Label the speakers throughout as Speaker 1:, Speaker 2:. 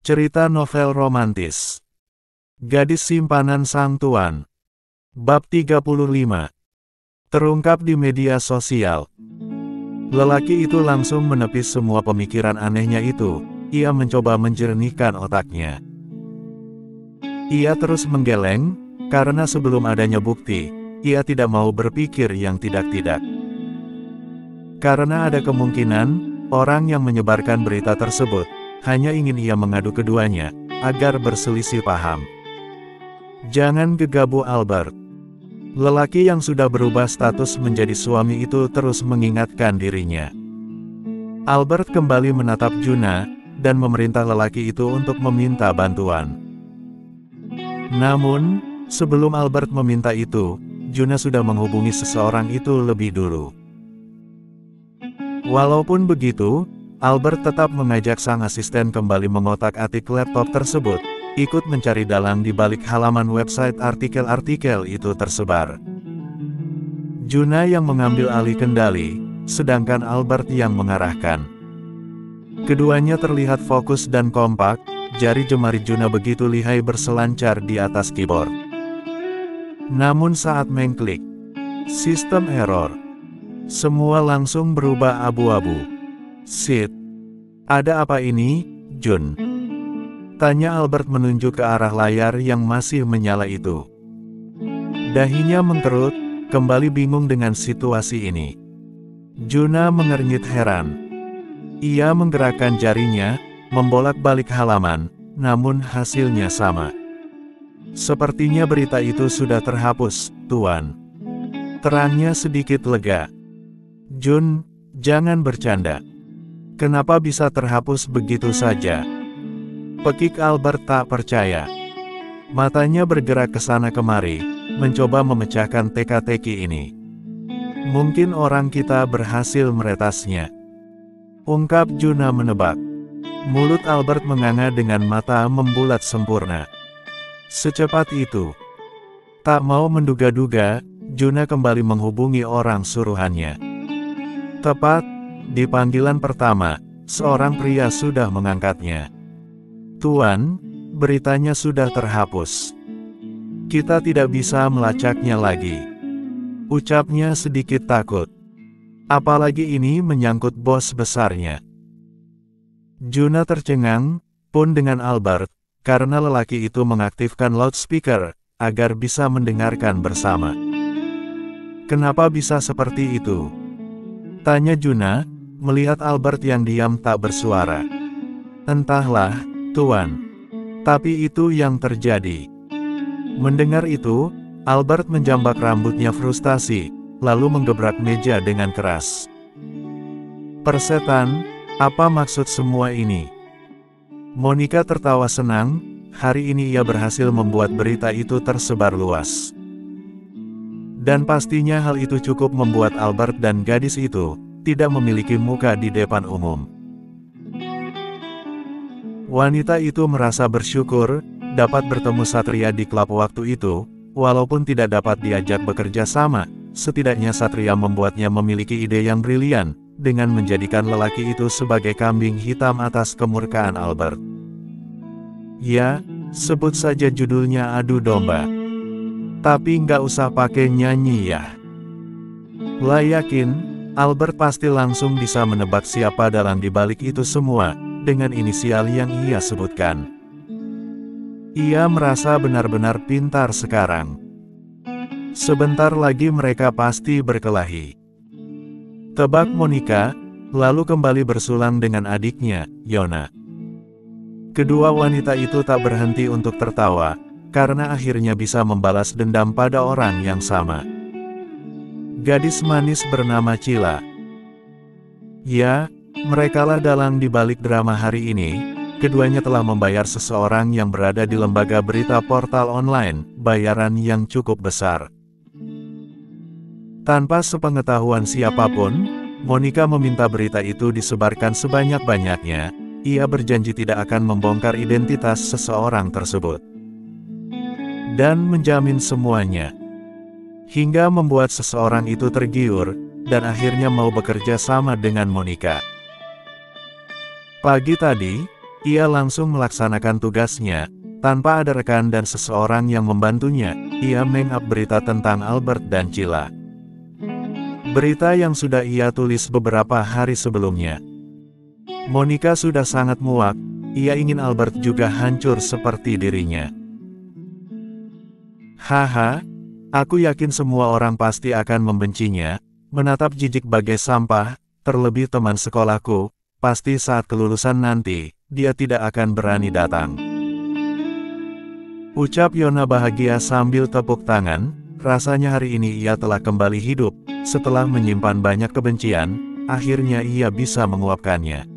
Speaker 1: Cerita novel romantis. Gadis simpanan sang tuan. Bab 35. Terungkap di media sosial. Lelaki itu langsung menepis semua pemikiran anehnya itu. Ia mencoba menjernihkan otaknya. Ia terus menggeleng, karena sebelum adanya bukti, ia tidak mau berpikir yang tidak-tidak. Karena ada kemungkinan, orang yang menyebarkan berita tersebut, hanya ingin ia mengadu keduanya, agar berselisih paham. Jangan gegabah Albert. Lelaki yang sudah berubah status menjadi suami itu terus mengingatkan dirinya. Albert kembali menatap Juna, dan memerintah lelaki itu untuk meminta bantuan. Namun, sebelum Albert meminta itu, Juna sudah menghubungi seseorang itu lebih dulu. Walaupun begitu, Albert tetap mengajak sang asisten kembali mengotak-atik laptop tersebut, ikut mencari dalang di balik halaman website artikel-artikel itu tersebar. Juna yang mengambil alih kendali, sedangkan Albert yang mengarahkan. Keduanya terlihat fokus dan kompak, jari jemari Juna begitu lihai berselancar di atas keyboard. Namun saat mengklik, sistem error. Semua langsung berubah abu-abu. Shit. Ada apa ini, Jun? Tanya Albert menunjuk ke arah layar yang masih menyala itu. Dahinya mengkerut, kembali bingung dengan situasi ini. Juna mengernyit heran. Ia menggerakkan jarinya, membolak-balik halaman, namun hasilnya sama. Sepertinya berita itu sudah terhapus, Tuan. Terangnya sedikit lega. Jun, jangan bercanda. Kenapa bisa terhapus begitu saja? Pekik Albert tak percaya. Matanya bergerak ke sana kemari, mencoba memecahkan teka-teki ini. Mungkin orang kita berhasil meretasnya. Ungkap Juna menebak. Mulut Albert menganga dengan mata membulat sempurna. Secepat itu. Tak mau menduga-duga, Juna kembali menghubungi orang suruhannya. Tepat, di panggilan pertama, seorang pria sudah mengangkatnya. Tuan, beritanya sudah terhapus. Kita tidak bisa melacaknya lagi. Ucapnya sedikit takut. Apalagi ini menyangkut bos besarnya. Juna tercengang, pun dengan Albert, karena lelaki itu mengaktifkan loudspeaker, agar bisa mendengarkan bersama. Kenapa bisa seperti itu? Tanya Juna, melihat Albert yang diam tak bersuara. Entahlah, Tuan. Tapi itu yang terjadi. Mendengar itu, Albert menjambak rambutnya frustasi, lalu menggebrak meja dengan keras. Persetan, apa maksud semua ini? Monica tertawa senang, hari ini ia berhasil membuat berita itu tersebar luas. Dan pastinya hal itu cukup membuat Albert dan gadis itu tidak memiliki muka di depan umum. Wanita itu merasa bersyukur dapat bertemu Satria di klub waktu itu, walaupun tidak dapat diajak bekerja sama. Setidaknya Satria membuatnya memiliki ide yang brilian, dengan menjadikan lelaki itu sebagai kambing hitam atas kemurkaan Albert. Ya, sebut saja judulnya adu domba. Tapi nggak usah pakai nyanyi ya. Lah yakin, Albert pasti langsung bisa menebak siapa dalang di balik itu semua, dengan inisial yang ia sebutkan. Ia merasa benar-benar pintar sekarang. Sebentar lagi mereka pasti berkelahi. Tebak Monica, lalu kembali bersulang dengan adiknya, Yona. Kedua wanita itu tak berhenti untuk tertawa, karena akhirnya bisa membalas dendam pada orang yang sama. Gadis manis bernama Cila. Ya, merekalah dalang di balik drama hari ini. Keduanya telah membayar seseorang yang berada di lembaga berita portal online, bayaran yang cukup besar. Tanpa sepengetahuan siapapun, Monica meminta berita itu disebarkan sebanyak-banyaknya. Ia berjanji tidak akan membongkar identitas seseorang tersebut. Dan menjamin semuanya. Hingga membuat seseorang itu tergiur, dan akhirnya mau bekerja sama dengan Monica. Pagi tadi, Ia langsung melaksanakan tugasnya, tanpa ada rekan dan seseorang yang membantunya. Ia meng-up berita tentang Albert dan Cilla. Berita yang sudah ia tulis beberapa hari sebelumnya. Monica sudah sangat muak, ia ingin Albert juga hancur seperti dirinya. Haha, aku yakin semua orang pasti akan membencinya, menatap jijik bagai sampah, terlebih teman sekolahku, pasti saat kelulusan nanti, dia tidak akan berani datang. Ucap Yona bahagia sambil tepuk tangan, rasanya hari ini ia telah kembali hidup, setelah menyimpan banyak kebencian, akhirnya ia bisa menguapkannya.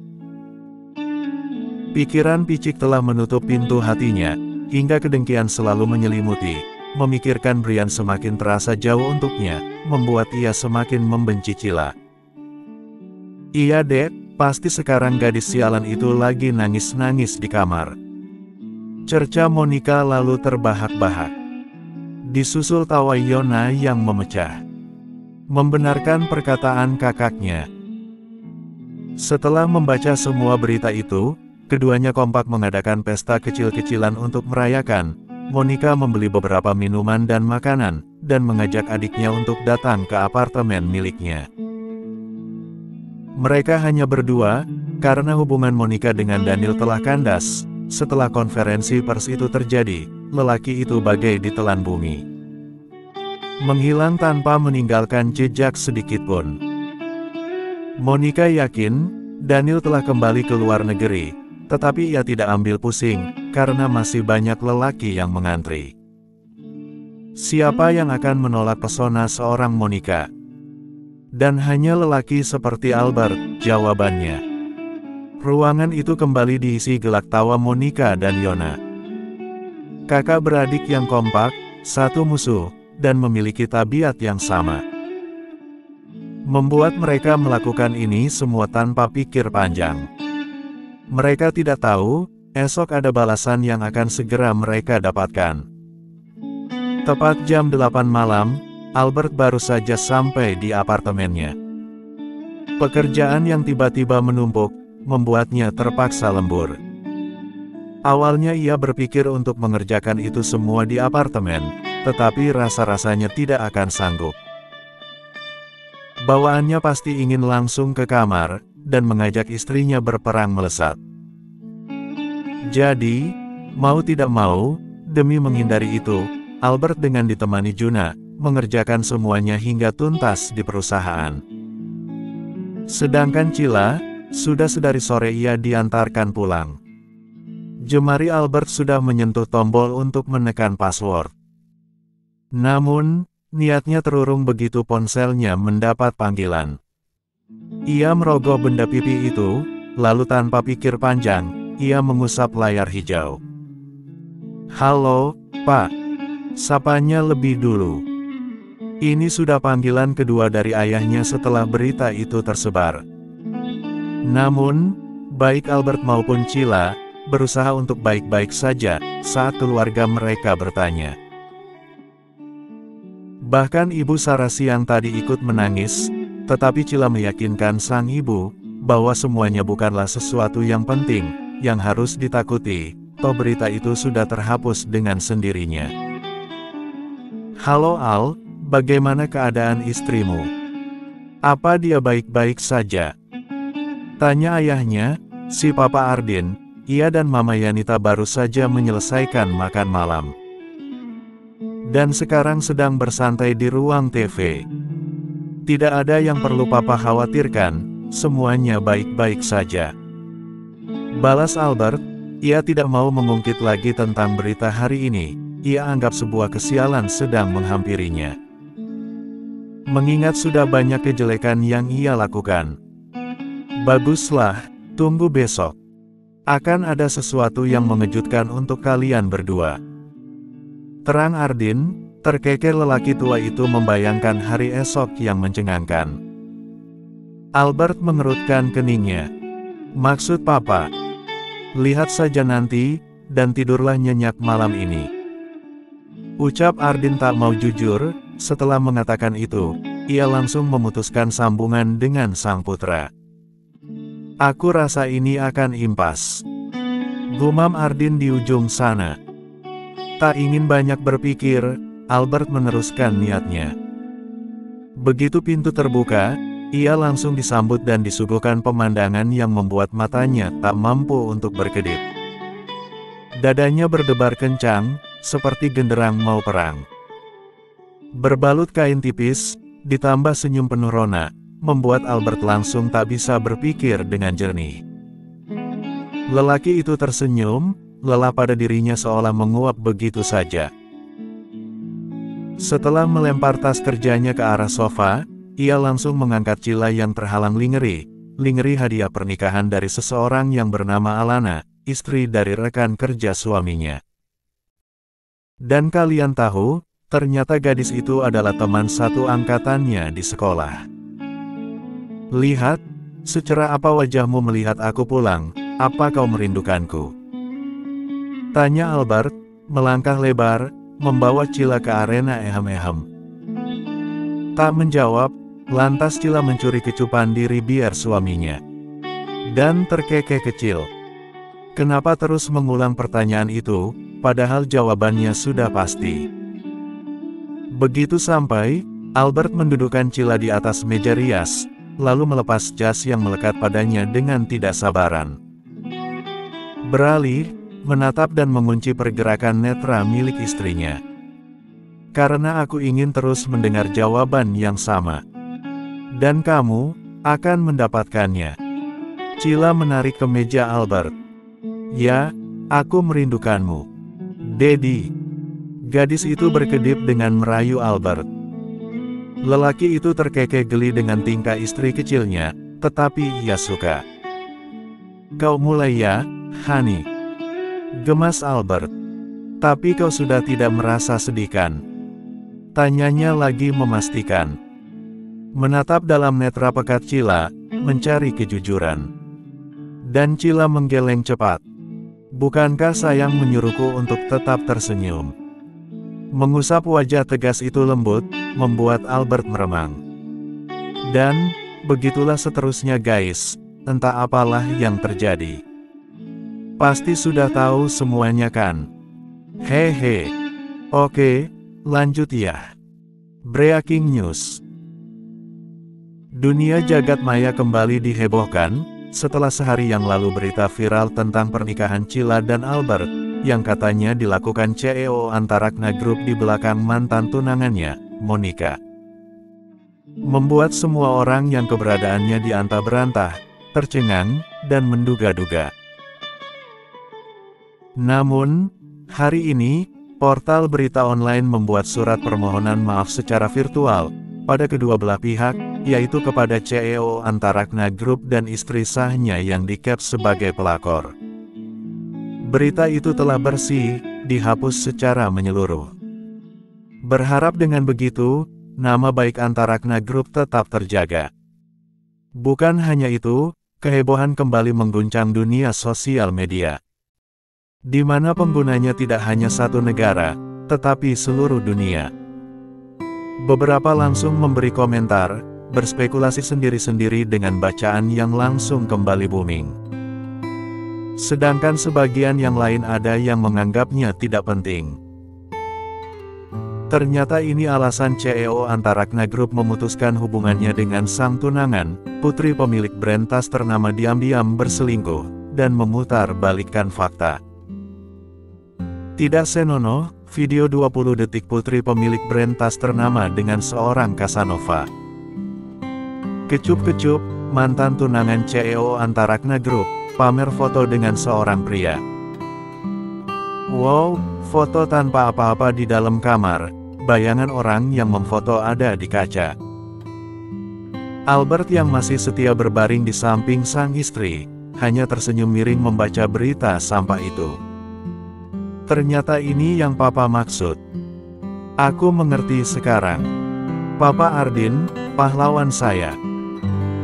Speaker 1: Pikiran picik telah menutup pintu hatinya, hingga kedengkian selalu menyelimuti. Memikirkan Brian semakin terasa jauh untuknya, membuat ia semakin membenci Cilla. Iya dek, pasti sekarang gadis sialan itu lagi nangis-nangis di kamar. Cerca Monica lalu terbahak-bahak. Disusul tawa Yona yang memecah. Membenarkan perkataan kakaknya. Setelah membaca semua berita itu, keduanya kompak mengadakan pesta kecil-kecilan untuk merayakan. Monica membeli beberapa minuman dan makanan, dan mengajak adiknya untuk datang ke apartemen miliknya. Mereka hanya berdua, karena hubungan Monica dengan Daniel telah kandas. Setelah konferensi pers itu terjadi, lelaki itu bagai ditelan bumi. Menghilang tanpa meninggalkan jejak sedikitpun. Monica yakin, Daniel telah kembali ke luar negeri, tetapi ia tidak ambil pusing, karena masih banyak lelaki yang mengantri. Siapa yang akan menolak pesona seorang Monica? Dan hanya lelaki seperti Albert, jawabannya. Ruangan itu kembali diisi gelak tawa Monica dan Yona. Kakak beradik yang kompak, satu musuh, dan memiliki tabiat yang sama. Membuat mereka melakukan ini semua tanpa pikir panjang. Mereka tidak tahu, esok ada balasan yang akan segera mereka dapatkan. Tepat jam 8 malam, Albert baru saja sampai di apartemennya. Pekerjaan yang tiba-tiba menumpuk, membuatnya terpaksa lembur. Awalnya ia berpikir untuk mengerjakan itu semua di apartemen, tetapi rasa-rasanya tidak akan sanggup. Bawaannya pasti ingin langsung ke kamar, dan mengajak istrinya berperang melesat. Jadi, mau tidak mau, demi menghindari itu, Albert dengan ditemani Juna, mengerjakan semuanya hingga tuntas di perusahaan. Sedangkan Cilla, sudah sedari sore ia diantarkan pulang. Jemari Albert sudah menyentuh tombol untuk menekan password. Namun, niatnya terurung begitu ponselnya mendapat panggilan. Ia merogoh benda pipi itu, lalu tanpa pikir panjang, ia mengusap layar hijau. Halo, Pak. Sapanya lebih dulu. Ini sudah panggilan kedua dari ayahnya setelah berita itu tersebar. Namun, baik Albert maupun Cilla, berusaha untuk baik-baik saja, saat keluarga mereka bertanya. Bahkan Ibu Sarasi yang tadi ikut menangis, tetapi Cilla meyakinkan sang ibu, bahwa semuanya bukanlah sesuatu yang penting, yang harus ditakuti, toh berita itu sudah terhapus dengan sendirinya. Halo Al, bagaimana keadaan istrimu? Apa dia baik-baik saja? Tanya ayahnya, si Papa Ardin, ia dan Mama Yanita baru saja menyelesaikan makan malam. Dan sekarang sedang bersantai di ruang TV. Tidak ada yang perlu Papa khawatirkan, semuanya baik-baik saja. Balas Albert, ia tidak mau mengungkit lagi tentang berita hari ini, ia anggap sebuah kesialan sedang menghampirinya. Mengingat sudah banyak kejelekan yang ia lakukan. Baguslah, tunggu besok. Akan ada sesuatu yang mengejutkan untuk kalian berdua. Terang Ardin, terkeker lelaki tua itu membayangkan hari esok yang mencengangkan. Albert mengerutkan keningnya. Maksud Papa? Lihat saja nanti, dan tidurlah nyenyak malam ini. Ucap Ardin tak mau jujur, setelah mengatakan itu, ia langsung memutuskan sambungan dengan sang putra. Aku rasa ini akan impas. Gumam Ardin di ujung sana. Tak ingin banyak berpikir, Albert meneruskan niatnya. Begitu pintu terbuka, ia langsung disambut dan disuguhkan pemandangan yang membuat matanya tak mampu untuk berkedip. Dadanya berdebar kencang, seperti genderang mau perang. Berbalut kain tipis, ditambah senyum penuh rona, membuat Albert langsung tak bisa berpikir dengan jernih. Lelaki itu tersenyum, lelah pada dirinya seolah menguap begitu saja. Setelah melempar tas kerjanya ke arah sofa, ia langsung mengangkat Cila yang terhalang lingeri hadiah pernikahan dari seseorang yang bernama Alana, istri dari rekan kerja suaminya. Dan kalian tahu, ternyata gadis itu adalah teman satu angkatannya di sekolah. Lihat, secerah apa wajahmu melihat aku pulang, apa kau merindukanku? Tanya Albert, melangkah lebar, membawa Cila ke arena ehem-ehem. Tak menjawab, lantas Cila mencuri kecupan diri biar suaminya. Dan terkekeh kecil. Kenapa terus mengulang pertanyaan itu, padahal jawabannya sudah pasti. Begitu sampai, Albert mendudukkan Cila di atas meja rias, lalu melepas jas yang melekat padanya dengan tidak sabaran. Beralih, menatap dan mengunci pergerakan netra milik istrinya. Karena aku ingin terus mendengar jawaban yang sama. Dan kamu akan mendapatkannya. Cila menarik ke meja Albert. Ya, aku merindukanmu. Daddy. Gadis itu berkedip dengan merayu Albert. Lelaki itu terkekeh geli dengan tingkah istri kecilnya, tetapi ia suka. Kau mulai ya, honey. Gemas Albert. Tapi kau sudah tidak merasa sedih kan? Tanyanya lagi memastikan. Menatap dalam netra pekat Cila, mencari kejujuran. Dan Cila menggeleng cepat. Bukankah sayang menyuruhku untuk tetap tersenyum? Mengusap wajah tegas itu lembut, membuat Albert meremang. Dan, begitulah seterusnya guys, entah apalah yang terjadi. Pasti sudah tahu semuanya kan? Hehe. Oke, lanjut ya. Breaking news. Dunia jagat maya kembali dihebohkan, setelah sehari yang lalu berita viral tentang pernikahan Cila dan Albert, yang katanya dilakukan CEO Antarakna Group di belakang mantan tunangannya, Monica. Membuat semua orang yang keberadaannya diantah-berantah, tercengang, dan menduga-duga. Namun, hari ini, portal berita online membuat surat permohonan maaf secara virtual, pada kedua belah pihak, yaitu kepada CEO Antarakna Group dan istri sahnya yang di-caps sebagai pelakor. Berita itu telah bersih, dihapus secara menyeluruh. Berharap dengan begitu, nama baik Antarakna Group tetap terjaga. Bukan hanya itu, kehebohan kembali mengguncang dunia sosial media. Di mana penggunanya tidak hanya satu negara, tetapi seluruh dunia. Beberapa langsung memberi komentar, berspekulasi sendiri-sendiri dengan bacaan yang langsung kembali booming. Sedangkan sebagian yang lain ada yang menganggapnya tidak penting. Ternyata ini alasan CEO Antarakna Group memutuskan hubungannya dengan sang tunangan, putri pemilik brand tas ternama diam-diam berselingkuh, dan memutar balikkan fakta. Tidak senonoh, video 20 detik putri pemilik brand tas ternama dengan seorang Casanova. Kecup-kecup, mantan tunangan CEO Antarakna Group, pamer foto dengan seorang pria. Wow, foto tanpa apa-apa di dalam kamar, bayangan orang yang memfoto ada di kaca. Albert yang masih setia berbaring di samping sang istri, hanya tersenyum miring membaca berita sampah itu. Ternyata ini yang Papa maksud. Aku mengerti sekarang. Papa Ardin, pahlawan saya.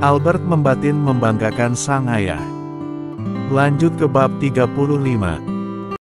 Speaker 1: Albert membatin membanggakan sang ayah. Lanjut ke bab 35.